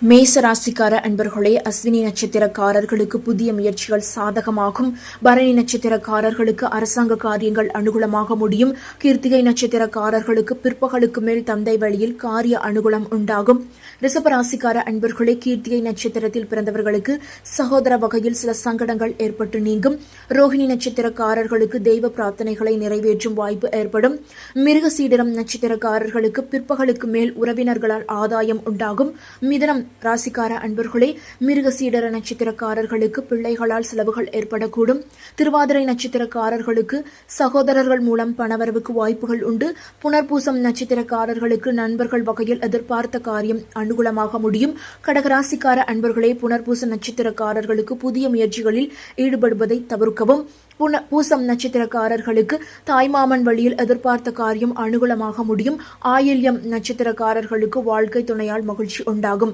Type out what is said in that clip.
மேச ராசிக்கார அன்பர்களே, அஸ்வினி நட்சத்திரக்காரர்களுக்கு புதிய முயற்சிகள் சாதகமாகும். பரணி நட்சத்திரக்காரர்களுக்கு அரசாங்க காரியங்கள் அனுகூலமாக முடியும். கிருத்திகை நட்சத்திரக்காரர்களுக்கு பிற்பகலுக்கு மேல் தந்தை வழியில் காரிய அனுகூலம் உண்டாகும். ரிஷப ராசிக்கார அன்பர்களே, கீர்த்திகை நட்சத்திரத்தில் பிறந்தவர்களுக்கு சகோதர வகையில் சில சங்கடங்கள் ஏற்பட்டு நீங்கும். ரோஹிணி நட்சத்திரக்காரர்களுக்கு தெய்வ பிரார்த்தனைகளை நிறைவேற்றும் வாய்ப்பு ஏற்படும். மிருகசீடரம் நட்சத்திரக்காரர்களுக்கு பிற்பகலுக்கு மேல் உறவினர்களால் ஆதாயம் உண்டாகும். மிதுனம் ராசிக்கார அன்பர்களே, மிருகசீடர நட்சத்திரக்காரர்களுக்கு பிள்ளைகளால் செலவுகள் ஏற்படக்கூடும். திருவாதிரை நட்சத்திரக்காரர்களுக்கு சகோதரர்கள் மூலம் பணவரவுக்கு வாய்ப்புகள் உண்டு. புனர்பூசம் நட்சத்திரக்காரர்களுக்கு நண்பர்கள் வகையில் எதிர்பார்த்த காரியம் அனுகூலமாக முடியும். கடகராசிக்கார அன்பர்களே, புனர்பூச நட்சத்திரக்காரர்களுக்கு புதிய முயற்சிகளில் ஈடுபடுவதை தவிர்க்கவும். பூசம் நட்சத்திரக்காரர்களுக்கு தாய்மாமன் வழியில் எதிர்பார்த்த காரியம் அனுகூலமாக முடியும். ஆயில்யம் நட்சத்திரக்காரர்களுக்கு வாழ்க்கை துணையால் மகிழ்ச்சி உண்டாகும்.